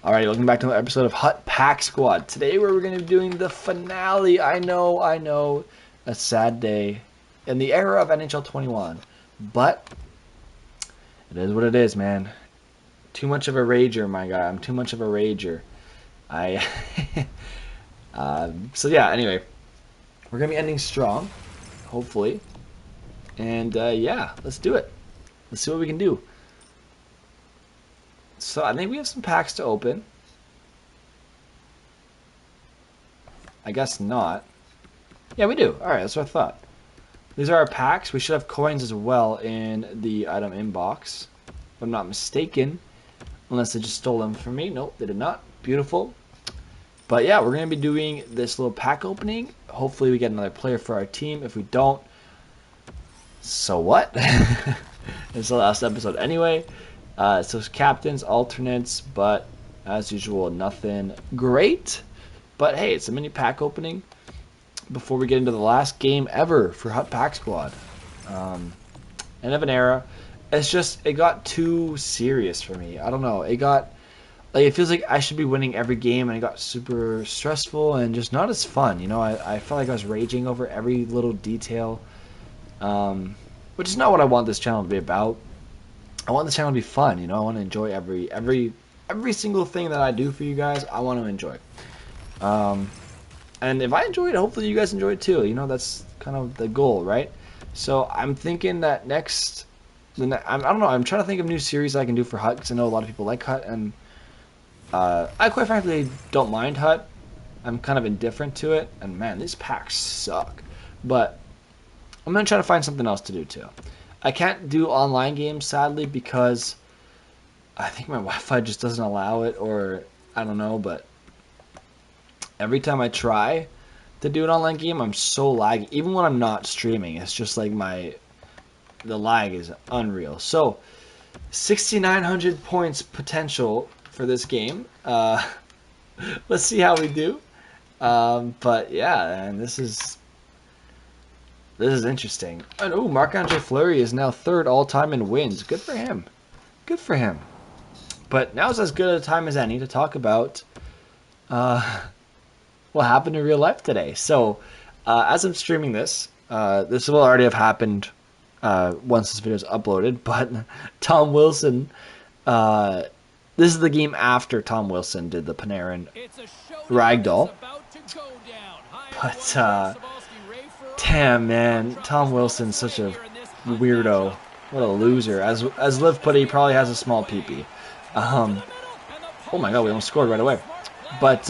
Alright, welcome back to another episode of Hut Pack Squad. Today we're going to be doing the finale. I know, a sad day in the era of NHL 21. But it is what it is, man. Too much of a rager, my guy. I'm too much of a rager. So yeah, anyway. We're going to be ending strong, hopefully. And yeah, let's do it. Let's see what we can do. So I think we have some packs to open. I guess not. Yeah, we do. Alright, that's what I thought. These are our packs. We should have coins as well in the item inbox, if I'm not mistaken. Unless they just stole them from me. Nope, they did not. Beautiful. But yeah, we're going to be doing this little pack opening. Hopefully we get another player for our team. If we don't, so what? It's the last episode anyway. So captains, alternates, but as usual, nothing great. But hey, it's a mini pack opening before we get into the last game ever for Hut Pack Squad. End of an era. It's just, it got too serious for me. I don't know. It got, like, it feels like I should be winning every game, and it got super stressful and just not as fun. You know, I felt like I was raging over every little detail, which is not what I want this channel to be about. I want the channel to be fun, you know. I want to enjoy every single thing that I do for you guys. I want to enjoy. And if I enjoy it, hopefully you guys enjoy it too. You know, that's kind of the goal, right? So I'm thinking that next, I don't know. I'm trying to think of new series I can do for Hut, because I know a lot of people like Hut, and I quite frankly don't mind Hut. I'm kind of indifferent to it, and man, these packs suck. But I'm gonna try to find something else to do too. I can't do online games, sadly, because I think my Wi-Fi just doesn't allow it, or I don't know, but every time I try to do an online game, I'm so laggy. Even when I'm not streaming, it's just like the lag is unreal. So, 6,900 points potential for this game. Let's see how we do. But yeah, and this is interesting. And oh, Marc-Andre Fleury is now third all-time in wins. Good for him. Good for him. But now's as good a time as any to talk about what happened in real life today. So, as I'm streaming this, this will already have happened once this video is uploaded, but Tom Wilson, this is the game after Tom Wilson did the Panarin ragdoll. But, damn, man, Tom Wilson's such a weirdo. What a loser. As Liv put it, he probably has a small peepee. Oh my god, we almost scored right away. But,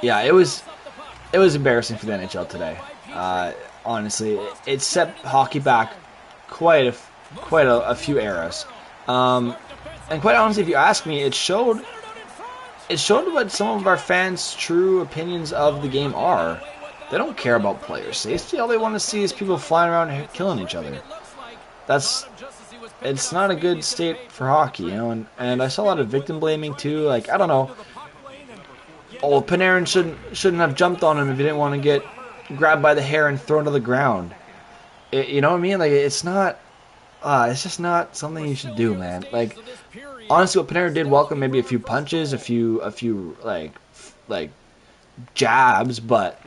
yeah, it was embarrassing for the NHL today. Honestly, it set hockey back quite a few eras. And quite honestly, if you ask me, it showed what some of our fans' true opinions of the game are. They don't care about player safety. All they want to see is people flying around killing each other. It's not a good state for hockey, you know. And I saw a lot of victim blaming too. Like, I don't know. Oh, Panarin shouldn't have jumped on him if he didn't want to get grabbed by the hair and thrown to the ground. You know what I mean? Like, it's just not something you should do, man. Like, honestly, what Panarin did welcome maybe a few punches, a few like jabs, but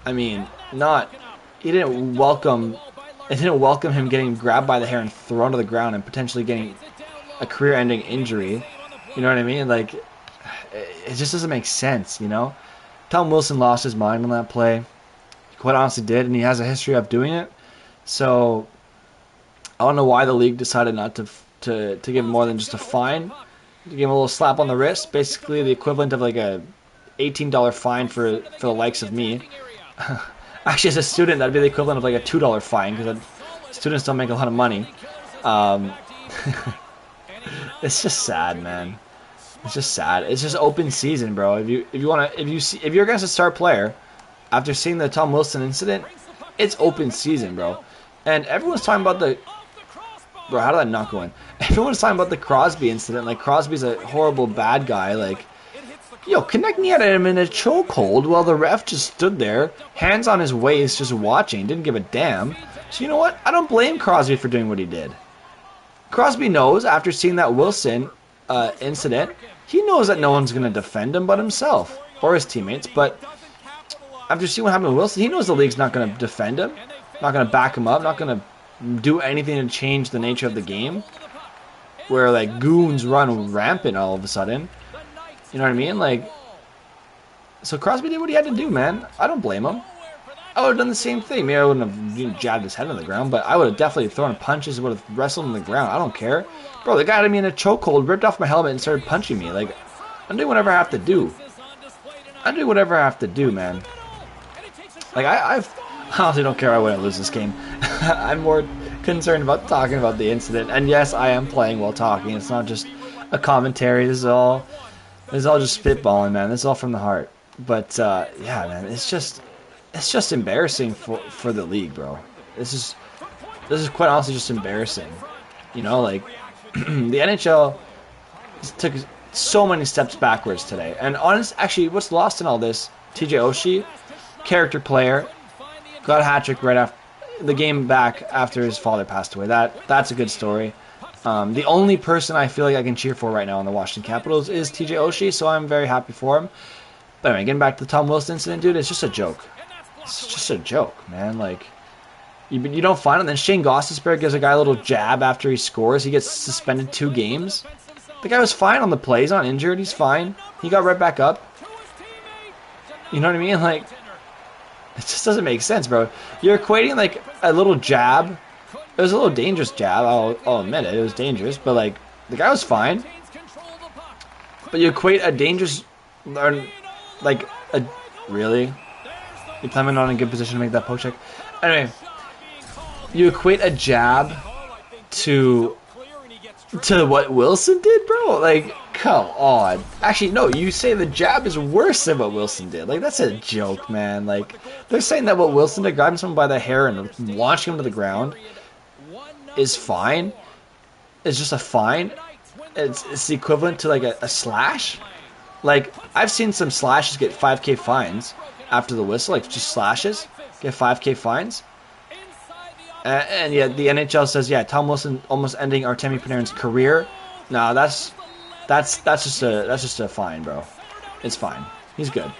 I mean, it didn't welcome him getting grabbed by the hair and thrown to the ground and potentially getting a career-ending injury. You know what I mean? Like, it just doesn't make sense, you know? Tom Wilson lost his mind on that play. He quite honestly did, and he has a history of doing it. So, I don't know why the league decided not to give him more than just a fine. To give him a little slap on the wrist, basically the equivalent of like a $18 fine for the likes of me. Actually, as a student, that'd be the equivalent of like a $2 fine, because students don't make a lot of money. It's just sad, man. It's just sad. It's just open season, bro. If you're against a star player, after seeing the Tom Wilson incident, it's open season, bro. And everyone's talking about bro, how did that not go in? Everyone's talking about the Crosby incident. Like, Crosby's a horrible bad guy. Like, yo, Konechny had him in a chokehold while the ref just stood there, hands on his waist, just watching, didn't give a damn. So you know what? I don't blame Crosby for doing what he did. Crosby knows after seeing that Wilson incident, he knows that no one's going to defend him but himself or his teammates. But after seeing what happened to Wilson, he knows the league's not going to defend him, not going to back him up, not going to do anything to change the nature of the game, where like goons run rampant all of a sudden. You know what I mean? Like, so Crosby did what he had to do, man. I don't blame him. I would have done the same thing. Maybe I wouldn't have jabbed his head on the ground, but I would have definitely thrown punches, would have wrestled on the ground. I don't care. Bro, the guy had me in a chokehold, ripped off my helmet, and started punching me. Like, I'm doing whatever I have to do. I'm doing whatever I have to do, man. Like, I honestly don't care if I win or lose this game. I'm more concerned about talking about the incident. And yes, I am playing while talking. It's not just a commentary. This is all just spitballing, man. This is all from the heart. But, yeah, man, it's just embarrassing for the league, bro. This is quite honestly just embarrassing. You know, like the NHL took so many steps backwards today. And actually, what's lost in all this? TJ Oshie, character player, got a hat trick right after the game back after his father passed away. That's a good story. The only person I feel like I can cheer for right now in the Washington Capitals is TJ Oshie, so I'm very happy for him. But anyway, getting back to the Tom Wilson incident, dude, it's just a joke. It's just a joke, man. Like, you don't find it. Then Shane Gostisbehere gives a guy a little jab after he scores. He gets suspended 2 games. The guy was fine on the play. He's not injured. He's fine. He got right back up. You know what I mean? Like, it just doesn't make sense, bro. You're equating, like, a little jab. It was a little dangerous jab. I'll admit it. It was dangerous. But, like, the guy was fine. But you equate a dangerous... Like, really? You Clement not in a good position to make that poke check. Anyway, you equate a jab to what Wilson did, bro? Like, come on. Actually, no, you say the jab is worse than what Wilson did. Like, that's a joke, man. Like, they're saying that what Wilson did, grabbing someone by the hair and launching him to the ground, is fine. It's just a fine. It's the equivalent to, like, a slash. Like, I've seen some slashes get 5K fines after the whistle, like just slashes, get 5K fines. And yet the NHL says, yeah, Tom Wilson almost ending Artemi Panarin's career. No, that's just a fine, bro. It's fine. He's good.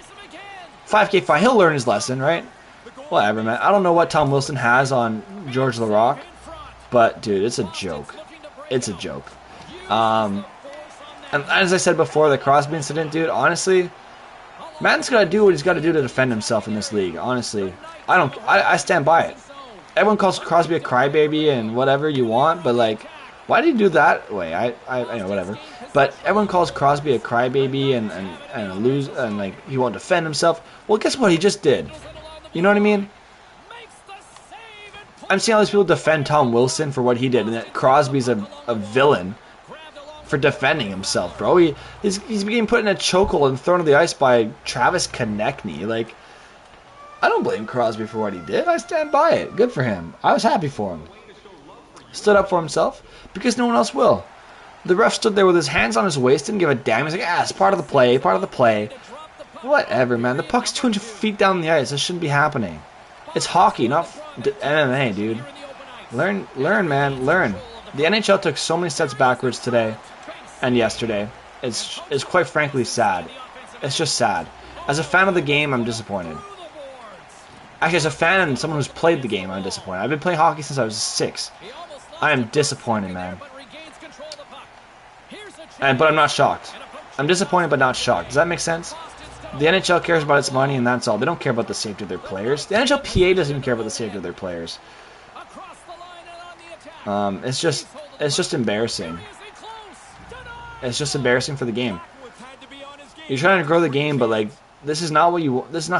5K fine. He'll learn his lesson, right? Whatever, man. I don't know what Tom Wilson has on George Laraque, but dude, it's a joke. It's a joke. And as I said before, the Crosby incident, dude, honestly, man's got to do what he's got to do to defend himself in this league, honestly. I stand by it. Everyone calls Crosby a crybaby and whatever you want, but, like, why did he do that way? I know, whatever. But everyone calls Crosby a crybaby and like, he won't defend himself. Well, guess what? He just did. You know what I mean? I'm seeing all these people defend Tom Wilson for what he did, and that Crosby's a villain for defending himself, bro. He's being put in a chokehold and thrown to the ice by Travis Konechny. Like, I don't blame Crosby for what he did. I stand by it. Good for him. I was happy for him. Stood up for himself because no one else will. The ref stood there with his hands on his waist, didn't give a damn. He's like, it's part of the play, part of the play. Whatever, man. The puck's 200 feet down the ice. This shouldn't be happening. It's hockey, not MMA, dude. Learn, man, learn. The NHL took so many steps backwards today and yesterday. It's quite frankly sad. It's just sad. As a fan of the game, I'm disappointed. Actually, as a fan and someone who's played the game, I'm disappointed. I've been playing hockey since I was 6. I am disappointed, man. But I'm not shocked. I'm disappointed but not shocked. Does that make sense? The NHL cares about its money and that's all. They don't care about the safety of their players. The NHLPA doesn't even care about the safety of their players. It's just embarrassing. It's just embarrassing for the game. You're trying to grow the game, but like this is not how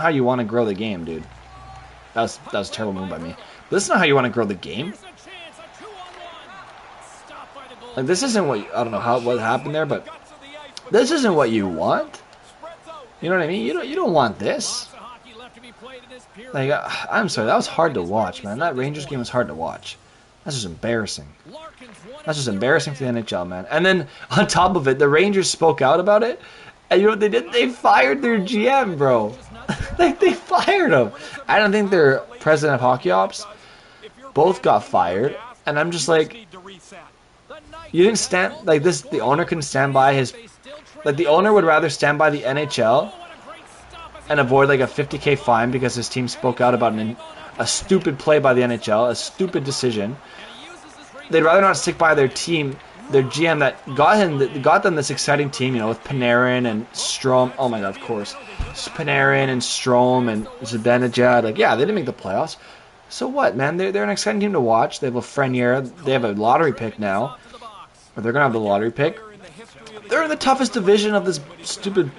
you want to grow the game, dude. That was a terrible move by me. But this is not how you want to grow the game. Like this isn't what I don't know what happened there, but this isn't what you want. You know what I mean? You don't want this. Like I'm sorry, that was hard to watch, man. That Rangers game was hard to watch. That's just embarrassing. That's just embarrassing for the NHL, man. And then on top of it, the Rangers spoke out about it. And you know what they did? They fired their GM, bro. Like they fired him. I don't think their president of hockey ops both got fired. And I'm just like, You didn't stand like this. The owner couldn't stand by his. Like the owner would rather stand by the NHL and avoid like a 50K fine because his team spoke out about a stupid play by the NHL, a stupid decision. They'd rather not stick by their team, their GM that got them this exciting team, you know, with Panarin and Strome. Oh my god, of course, Panarin and Strome and Zibanejad. Like, yeah, they didn't make the playoffs. So what, man? They're an exciting team to watch. They have a Frenier. They have a lottery pick now, or they're gonna have the lottery pick. They're in the toughest division of this stupid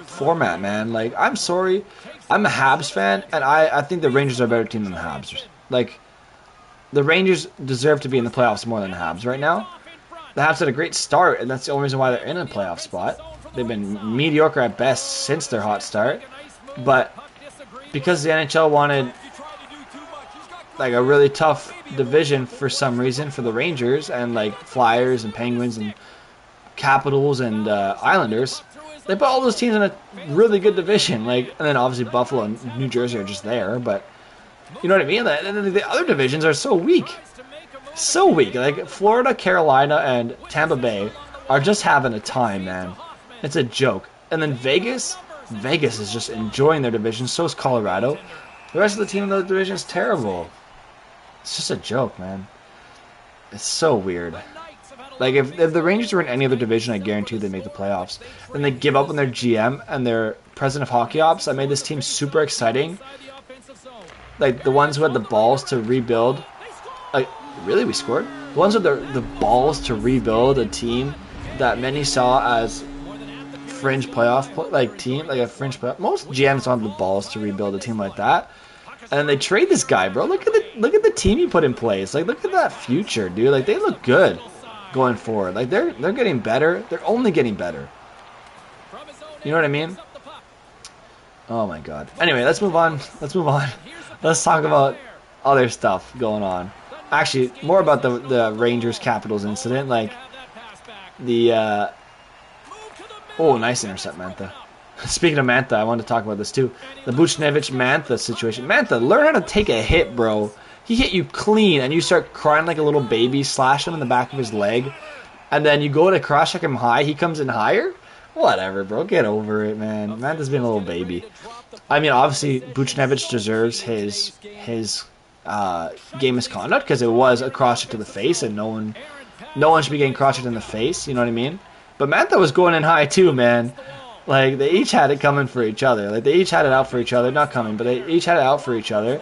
format, man. Like, I'm sorry, I'm a Habs fan, and I think the Rangers are a better team than the Habs. Like, the Rangers deserve to be in the playoffs more than the Habs right now. The Habs had a great start, and that's the only reason why they're in a playoff spot. They've been mediocre at best since their hot start, but because the NHL wanted like a really tough division for some reason for the Rangers and like Flyers and Penguins and Capitals and Islanders, they put all those teams in a really good division. Like, and then obviously Buffalo and New Jersey are just there, but you know what I mean? And then the other divisions are so weak. So weak. Like, Florida, Carolina, and Tampa Bay are just having a time, man. It's a joke. And then Vegas is just enjoying their division. So is Colorado. The rest of the team in the division is terrible. It's just a joke, man. It's so weird. Like, if the Rangers were in any other division, I guarantee they'd make the playoffs. Then they give up on their GM and their president of hockey ops. That made this team super exciting. Like, the ones who had the balls to rebuild. Like, really, we scored? The ones with the balls to rebuild a team that many saw as fringe playoff team, like a fringe playoff. Most GMs don't have the balls to rebuild a team like that. And then they trade this guy, bro. Look at the team you put in place. Like, look at that future, dude. Like, they look good going forward. Like, they're getting better. They're only getting better. You know what I mean? Oh my god. Anyway, let's move on. Let's talk about other stuff going on. Actually, more about the Rangers Capitals incident. Like, the oh, nice intercept, Mantha. Speaking of Mantha, I wanted to talk about this too. The Buchnevich-Mantha situation. Mantha, learn how to take a hit, bro. He hit you clean, and you start crying like a little baby, slash him in the back of his leg, and then you go to cross-check him high, he comes in higher? Whatever, bro. Get over it, man. Mantha's being a little baby. I mean, obviously, Buchnevich deserves his game misconduct, because it was a cross-check to the face, and no one should be getting cross-checked in the face, you know what I mean? But Mantha was going in high too, man. Like, they each had it coming for each other. Like, they each had it out for each other. Not coming, but they each had it out for each other.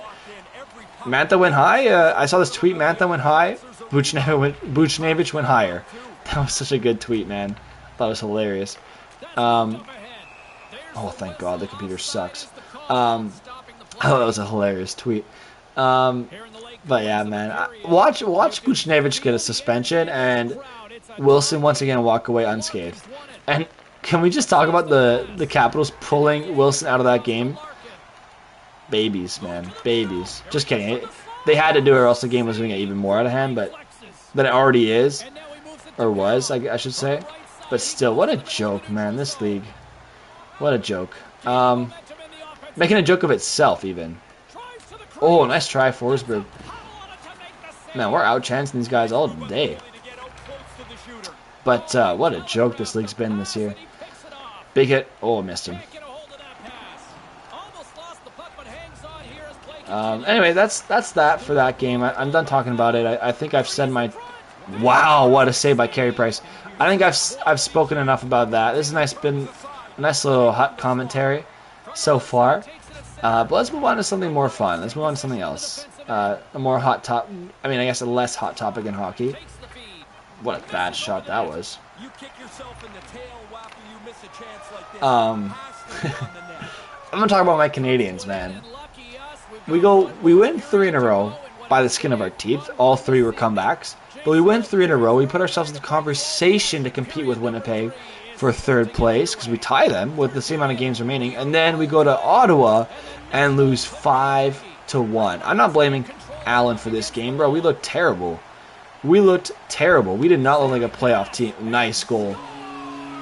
Mantha went high. I saw this tweet. Mantha went high. Buchnevich went higher. That was such a good tweet, man. I thought it was hilarious. Oh, thank God. The computer sucks. I thought that was a hilarious tweet. But yeah, man. Watch Buchnevich get a suspension and Wilson once again walk away unscathed. And can we just talk about the Capitals pulling Wilson out of that game? Babies, man. Babies. Just kidding. They had to do it or else the game was going to get even more out of hand, but than it already is. Or was, I should say. But still, what a joke, man. This league. What a joke. Making a joke of itself, even. Oh, nice try, Forsberg. Man, we're out-chancing these guys all day. But what a joke this league's been this year. Big hit. Oh, missed him. Anyway, that's that for that game. I'm done talking about it. I think I've said my... Wow, what a save by Carey Price. I think I've spoken enough about that. This has been a nice little hot commentary so far. But let's move on to something more fun. Let's move on to something else. A more hot top... I mean, I guess a less hot topic in hockey. What a bad shot that was. I'm gonna talk about my Canadians, man. We win 3 in a row by the skin of our teeth. All 3 were comebacks, but we win 3 in a row. We put ourselves in the conversation to compete with Winnipeg for 3rd place because we tie them with the same amount of games remaining, and then we go to Ottawa and lose 5-1. I'm not blaming Allen for this game, bro. We looked terrible. We looked terrible. We did not look like a playoff team. Nice goal.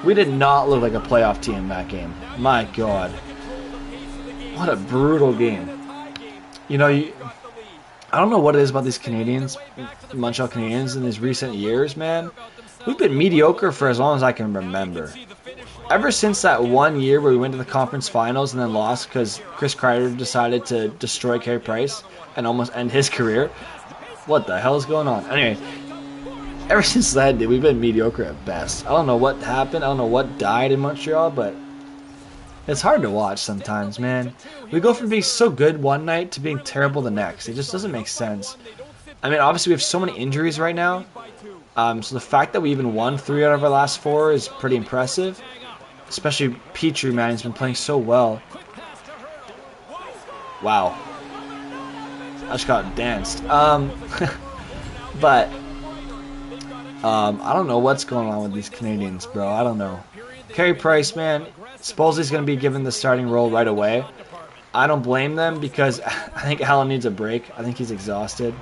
We did not look like a playoff team in that game. My God. What a brutal game. You know, I don't know what it is about these Canadians, Montreal Canadiens, in these recent years, man. We've been mediocre for as long as I can remember. Ever since that 1 year where we went to the conference finals and then lost because Chris Kreider decided to destroy Carey Price and almost end his career. What the hell is going on? Anyway, ever since that, dude, we've been mediocre at best. I don't know what happened. I don't know what died in Montreal, but it's hard to watch sometimes, man. We go from being so good one night to being terrible the next. It just doesn't make sense. I mean, obviously we have so many injuries right now. So the fact that we even won 3 out of our last 4 is pretty impressive. Especially Petrie, man. He's been playing so well. Wow. I just got danced. But I don't know what's going on with these Canadians, bro. I don't know. Carey Price, man, supposedly he's going to be given the starting role right away. I don't blame them because I think Allen needs a break. I think he's exhausted.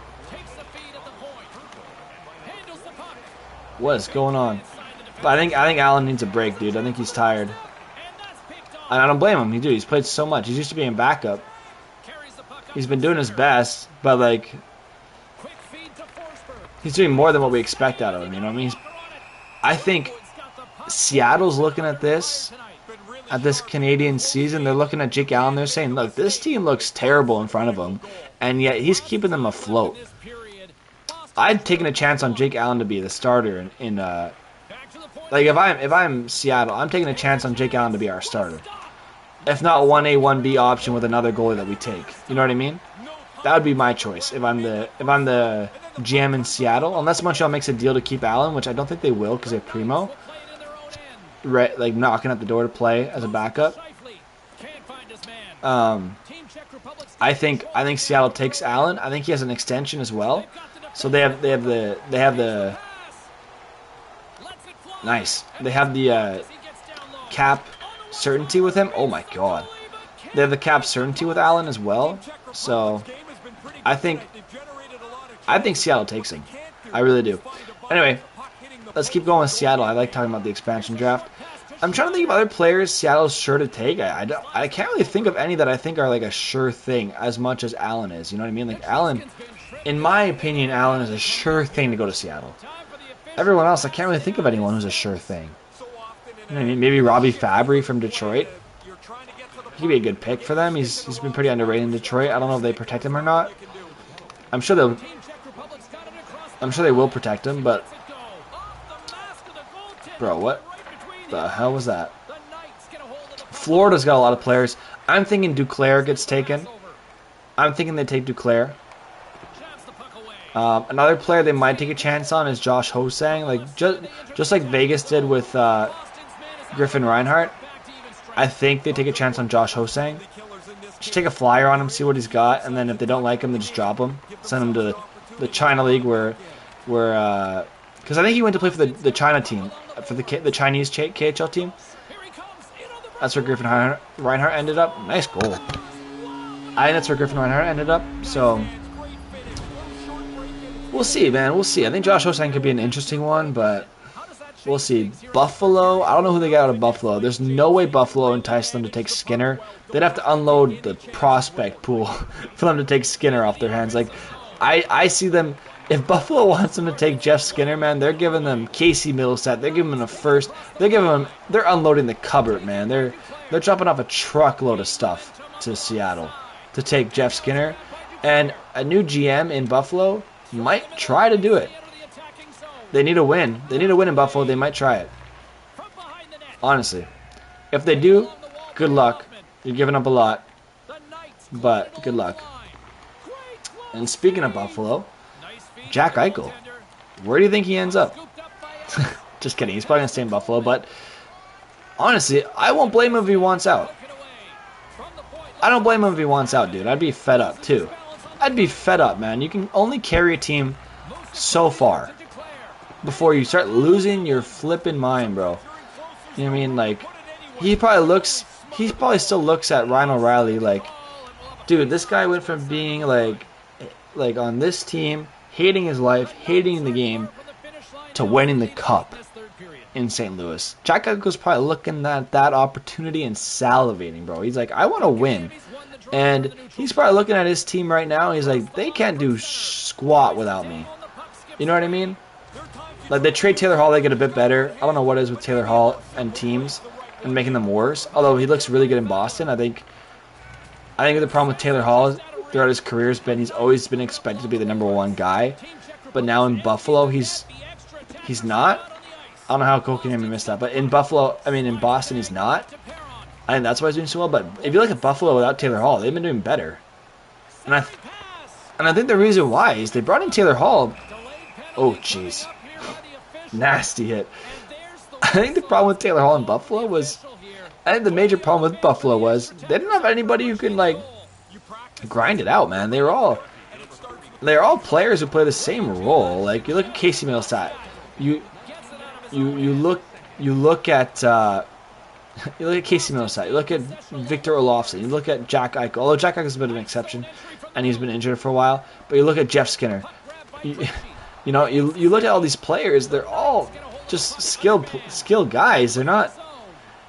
What is going on? But I think Allen needs a break, dude. I think he's tired. And I don't blame him. He's played so much. He's used to being backup. He's been doing his best, but like he's doing more than what we expect out of him, you know what I mean? I think Seattle's looking at this Canadian season. They're looking at Jake Allen. They're saying, look, this team looks terrible in front of him, and yet he's keeping them afloat. I'd taken a chance on Jake Allen to be the starter in like if I'm Seattle, I'm taking a chance on Jake Allen to be our starter. If not 1A, 1B option with another goalie that we take. You know what I mean? That would be my choice if I'm the GM in Seattle. Unless Montreal makes a deal to keep Allen, which I don't think they will because they have Primo. Right, like knocking at the door to play as a backup. I think Seattle takes Allen. I think he has an extension as well. So they have the nice. They have the cap certainty with him. Oh my god. They have the cap certainty with Allen as well. So I think Seattle takes him. I really do. Anyway, let's keep going with Seattle. I like talking about the expansion draft. I'm trying to think of other players Seattle's sure to take. I can't really think of any that I think are like a sure thing as much as Allen is. You know what I mean? Like Allen, in my opinion, Allen is a sure thing to go to Seattle. Everyone else, I can't really think of anyone who's a sure thing. You know what I mean? Maybe Robbie Fabry from Detroit. He could be a good pick for them. He's been pretty underrated in Detroit. I don't know if they protect him or not. I'm sure they will protect him, but bro, what the hell was that? Florida's got a lot of players. I'm thinking Duclair gets taken. I'm thinking they take Duclair. Another player they might take a chance on is Josh Hosang. Like just like Vegas did with Griffin Reinhart. I think they take a chance on Josh Hosang. Just take a flyer on him, see what he's got, and then if they don't like him, they just drop him. Send him to the China League where because I think he went to play for the China team, for the Chinese KHL team. That's where Griffin Reinhart ended up. Nice goal. I think that's where Griffin Reinhart ended up. So we'll see, man. We'll see. I think Josh Hosang could be an interesting one, but we'll see. Buffalo, I don't know who they got out of Buffalo. There's no way Buffalo enticed them to take Skinner. They'd have to unload the prospect pool for them to take Skinner off their hands. Like, I see them, if Buffalo wants them to take Jeff Skinner, man, they're giving them Casey Middleset. They're giving them a first. They're unloading the cupboard, man. They're dropping off a truckload of stuff to Seattle to take Jeff Skinner. And a new GM in Buffalo might try to do it. They need a win. They need a win in Buffalo. They might try it. Honestly. If they do, good luck. You're giving up a lot. But good luck. And speaking of Buffalo, Jack Eichel. Where do you think he ends up? Just kidding. He's probably going to stay in Buffalo. But honestly, I won't blame him if he wants out. I don't blame him if he wants out, dude. I'd be fed up, too. I'd be fed up, man. You can only carry a team so far before you start losing your flipping mind, bro. You know what I mean? Like, he probably still looks at Ryan O'Reilly like, dude, this guy went from being like on this team, hating his life, hating the game, to winning the cup in St. Louis. Jack Eichel's probably looking at that opportunity and salivating, bro. He's like, I want to win. And he's probably looking at his team right now, and he's like, they can't do squat without me. You know what I mean? Like, they trade Taylor Hall, they get a bit better. I don't know what it is with Taylor Hall and teams and making them worse. Although he looks really good in Boston, I think the problem with Taylor Hall throughout his career has been he's always been expected to be the #1 guy, but now in Buffalo he's not. I don't know how Kotkaniemi missed that, but in Boston he's not. I think that's why he's doing so well. But if you look at Buffalo without Taylor Hall, they've been doing better, and I think the reason why is they brought in Taylor Hall. Oh jeez, nasty hit. I think the problem with Taylor Hall in Buffalo was, I think the major problem with Buffalo was they didn't have anybody who could like grind it out, man. They're all players who play the same role. Like you look at Casey Millsap, you look at Casey Millsap, you look at Victor Olofsson, you look at Jack Eichel. Although Jack Eichel is a bit of an exception, and he's been injured for a while. But you look at Jeff Skinner. You look at all these players. They're all just skilled guys. They're not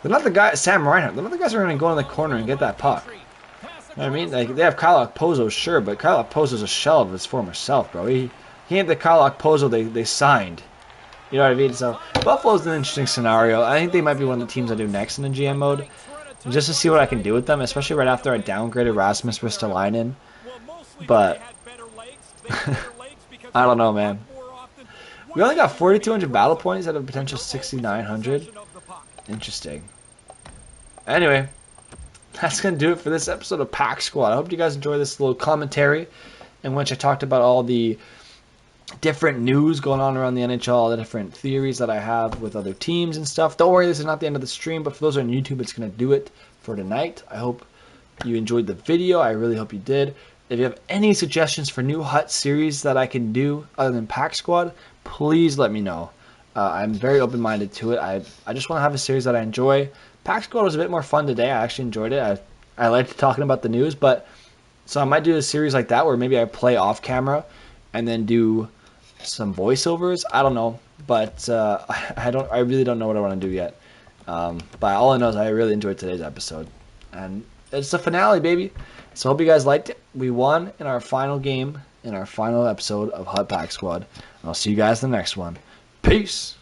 the guy Sam Reinhart. They're not the guys who are going to go in the corner and get that puck. You know what I mean? Like they have Kyle Okposo, sure, but Kyle Okposo's a shell of his former self, bro. He ain't the Kyle Okposo they signed. You know what I mean? So Buffalo's an interesting scenario. I think they might be one of the teams I do next in the GM mode, just to see what I can do with them, especially right after I downgraded Rasmus Ristolainen. But I don't know, man. We only got 4,200 battle points out of a potential 6,900. Interesting. Anyway, that's going to do it for this episode of Pack Squad. I hope you guys enjoyed this little commentary in which I talked about all the different news going on around the NHL, all the different theories that I have with other teams and stuff. Don't worry, this is not the end of the stream, but for those on YouTube, it's going to do it for tonight. I hope you enjoyed the video. I really hope you did. If you have any suggestions for new Hut series that I can do other than Pack Squad, please let me know. I'm very open-minded to it. I just want to have a series that I enjoy. Pack Squad was a bit more fun today. I actually enjoyed it. I liked talking about the news, but so I might do a series like that where maybe I play off camera and then do some voiceovers. I don't know, but I really don't know what I want to do yet. But all I know is I really enjoyed today's episode, and it's the finale, baby. So I hope you guys liked it. We won in our final game, in our final episode of Hut Pack Squad. And I'll see you guys in the next one. Peace.